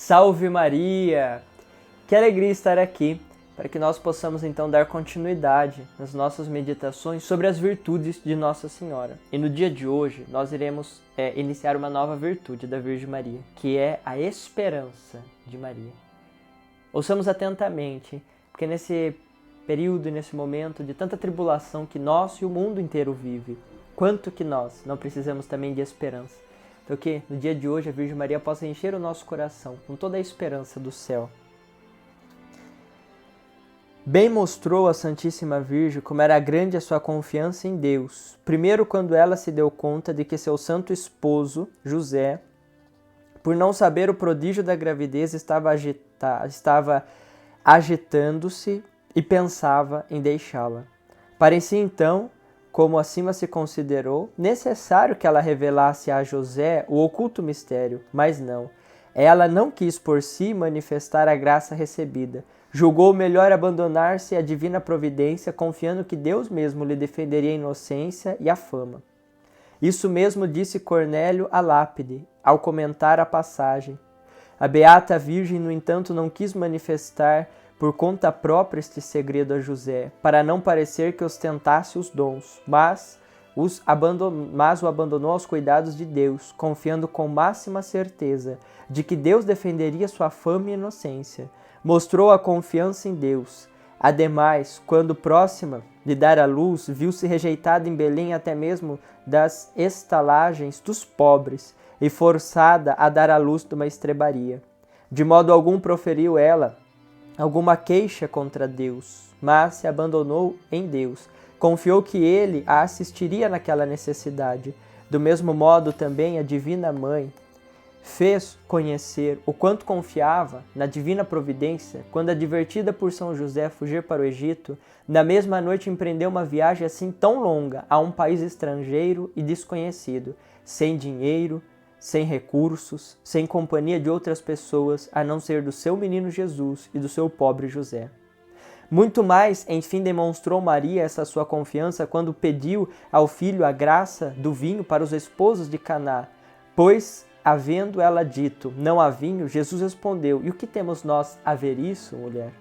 Salve Maria! Que alegria estar aqui para que nós possamos então dar continuidade nas nossas meditações sobre as virtudes de Nossa Senhora. E no dia de hoje nós iremos iniciar uma nova virtude da Virgem Maria, que é a esperança de Maria. Ouçamos atentamente, porque nesse período e nesse momento de tanta tribulação que nós e o mundo inteiro vive, quanto que nós não precisamos também de esperança. Então que no dia de hoje a Virgem Maria possa encher o nosso coração com toda a esperança do céu. Bem mostrou a Santíssima Virgem como era grande a sua confiança em Deus. Primeiro, quando ela se deu conta de que seu santo esposo, José, por não saber o prodígio da gravidez, estava agitando-se e pensava em deixá-la. Parecia então, como acima se considerou, necessário que ela revelasse a José o oculto mistério, mas não. Ela não quis por si manifestar a graça recebida. Julgou melhor abandonar-se à divina providência, confiando que Deus mesmo lhe defenderia a inocência e a fama. Isso mesmo disse Cornélio à lápide, ao comentar a passagem. A Beata Virgem, no entanto, não quis manifestar por conta própria este segredo a José, para não parecer que ostentasse os dons, mas o abandonou aos cuidados de Deus, confiando com máxima certeza de que Deus defenderia sua fama e inocência. Mostrou a confiança em Deus. Ademais, quando próxima de dar à luz, viu-se rejeitada em Belém até mesmo das estalagens dos pobres e forçada a dar à luz de uma estrebaria. De modo algum proferiu ela alguma queixa contra Deus, mas se abandonou em Deus. Confiou que Ele a assistiria naquela necessidade. Do mesmo modo também a Divina Mãe fez conhecer o quanto confiava na divina providência quando, advertida por São José fugir para o Egito, na mesma noite empreendeu uma viagem assim tão longa a um país estrangeiro e desconhecido, sem dinheiro, sem recursos, sem companhia de outras pessoas, a não ser do seu menino Jesus e do seu pobre José. Muito mais, enfim, demonstrou Maria essa sua confiança quando pediu ao filho a graça do vinho para os esposos de Caná, pois, havendo ela dito, não há vinho, Jesus respondeu, e o que temos nós a ver isso, mulher?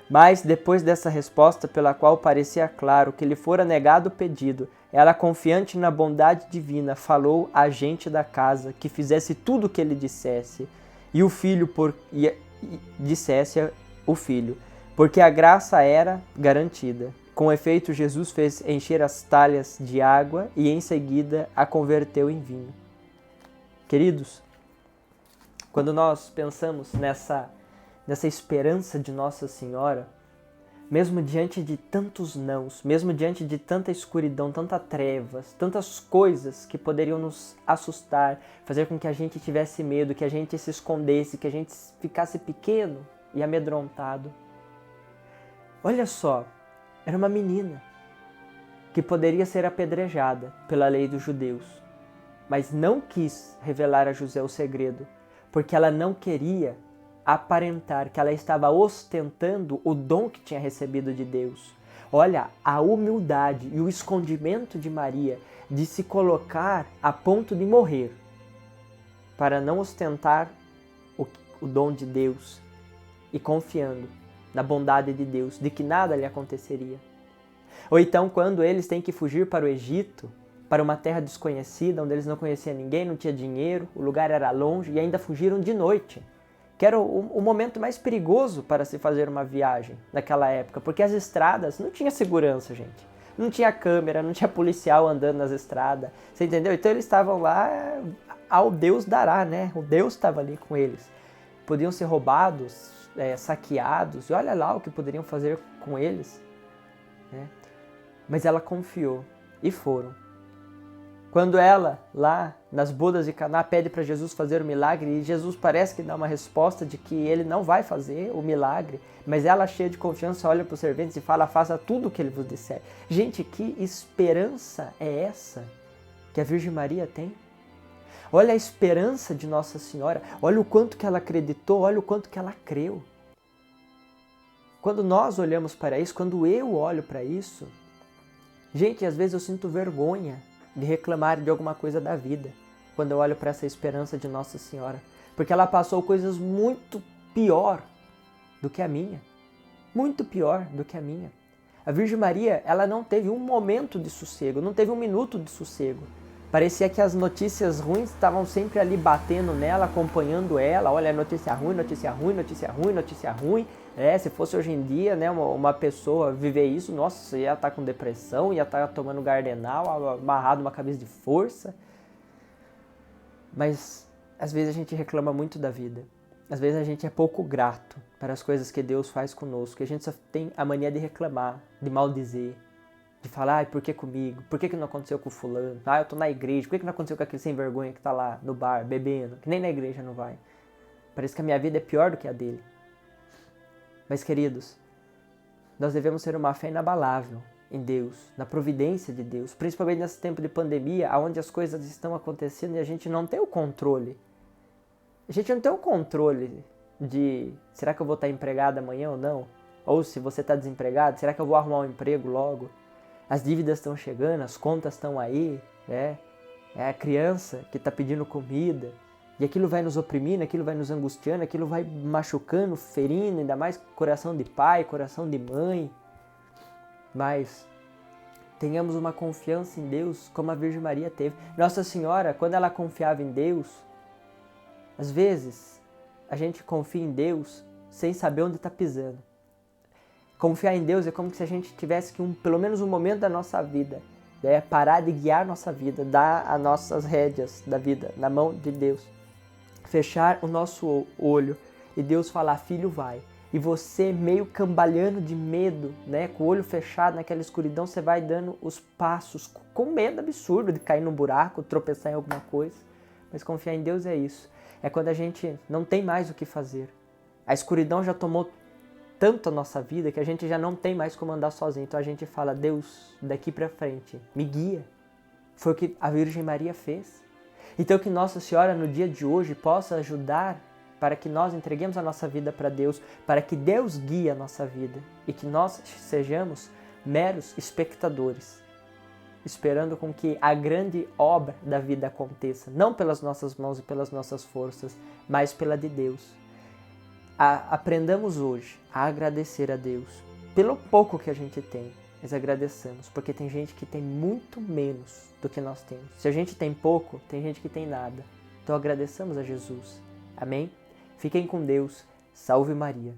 Mas, depois dessa resposta, pela qual parecia claro que lhe fora negado o pedido, ela, confiante na bondade divina, falou à gente da casa que fizesse tudo o que ele dissesse, e o filho dissesse o filho, porque a graça era garantida. Com efeito, Jesus fez encher as talhas de água e, em seguida, a converteu em vinho. Queridos, quando nós pensamos nessa esperança de Nossa Senhora, mesmo diante de tantos nãos, mesmo diante de tanta escuridão, tantas trevas, tantas coisas que poderiam nos assustar, fazer com que a gente tivesse medo, que a gente se escondesse, que a gente ficasse pequeno e amedrontado. Olha só, era uma menina que poderia ser apedrejada pela lei dos judeus, mas não quis revelar a José o segredo, porque ela não queria aparentar que ela estava ostentando o dom que tinha recebido de Deus. Olha, a humildade e o escondimento de Maria de se colocar a ponto de morrer para não ostentar o dom de Deus e confiando na bondade de Deus, de que nada lhe aconteceria. Ou então, quando eles têm que fugir para o Egito, para uma terra desconhecida, onde eles não conheciam ninguém, não tinha dinheiro, o lugar era longe e ainda fugiram de noite, que era o momento mais perigoso para se fazer uma viagem naquela época, porque as estradas não tinha segurança, gente. Não tinha câmera, não tinha policial andando nas estradas, você entendeu? Então eles estavam lá, ao Deus dará, né? O Deus estava ali com eles. Podiam ser roubados, saqueados, e olha lá o que poderiam fazer com eles, né? Mas ela confiou e foram. Quando ela, lá nas bodas de Caná, pede para Jesus fazer o milagre, e Jesus parece que dá uma resposta de que ele não vai fazer o milagre, mas ela, cheia de confiança, olha para os serventes e fala, faça tudo o que ele vos disser. Gente, que esperança é essa que a Virgem Maria tem? Olha a esperança de Nossa Senhora, olha o quanto que ela acreditou, olha o quanto que ela creu. Quando nós olhamos para isso, quando eu olho para isso, gente, às vezes eu sinto vergonha de reclamar de alguma coisa da vida, quando eu olho para essa esperança de Nossa Senhora. porque ela passou coisas muito pior do que a minha. Muito pior do que a minha. A Virgem Maria, ela não teve um momento de sossego, não teve um minuto de sossego. Parecia que as notícias ruins estavam sempre ali batendo nela, acompanhando ela. Olha, notícia ruim, notícia ruim, notícia ruim, notícia ruim. Se fosse hoje em dia, né, uma pessoa viver isso, nossa, ia estar com depressão, ia estar tomando Gardenal, amarrado uma cabeça de força. Mas às vezes a gente reclama muito da vida. Às vezes a gente é pouco grato para as coisas que Deus faz conosco. A gente só tem a mania de reclamar, de maldizer, de falar, ai, por que comigo? Por que não aconteceu com o fulano? Ah, eu tô na igreja, por que não aconteceu com aquele sem vergonha que tá lá no bar, bebendo, que nem na igreja não vai? Parece que a minha vida é pior do que a dele. Mas, queridos, nós devemos ter uma fé inabalável em Deus, na providência de Deus, principalmente nesse tempo de pandemia, onde as coisas estão acontecendo e a gente não tem o controle. A gente não tem o controle de, será que eu vou estar empregado amanhã ou não? Ou se você está desempregado, será que eu vou arrumar um emprego logo? As dívidas estão chegando, as contas estão aí, né? É a criança que está pedindo comida, e aquilo vai nos oprimindo, aquilo vai nos angustiando, aquilo vai machucando, ferindo, ainda mais coração de pai, coração de mãe. Mas tenhamos uma confiança em Deus como a Virgem Maria teve. Nossa Senhora, quando ela confiava em Deus, às vezes a gente confia em Deus sem saber onde está pisando. Confiar em Deus é como se a gente tivesse que, pelo menos um momento da nossa vida, parar de guiar nossa vida, dar as nossas rédeas da vida na mão de Deus. Fechar o nosso olho e Deus falar, filho, vai. E você meio cambalhando de medo, né, com o olho fechado naquela escuridão, você vai dando os passos com medo absurdo de cair num buraco, tropeçar em alguma coisa. Mas confiar em Deus é isso. É quando a gente não tem mais o que fazer. A escuridão já tomou tanto a nossa vida que a gente já não tem mais como andar sozinho. Então a gente fala, Deus, daqui pra frente, me guia. Foi o que a Virgem Maria fez. Então que Nossa Senhora no dia de hoje possa ajudar para que nós entreguemos a nossa vida para Deus, para que Deus guie a nossa vida e que nós sejamos meros espectadores, esperando com que a grande obra da vida aconteça, não pelas nossas mãos e pelas nossas forças, mas pela de Deus. Aprendamos hoje a agradecer a Deus pelo pouco que a gente tem, mas agradeçamos, porque tem gente que tem muito menos do que nós temos. Se a gente tem pouco, tem gente que tem nada. Então agradeçamos a Jesus. Amém? Fiquem com Deus. Salve Maria.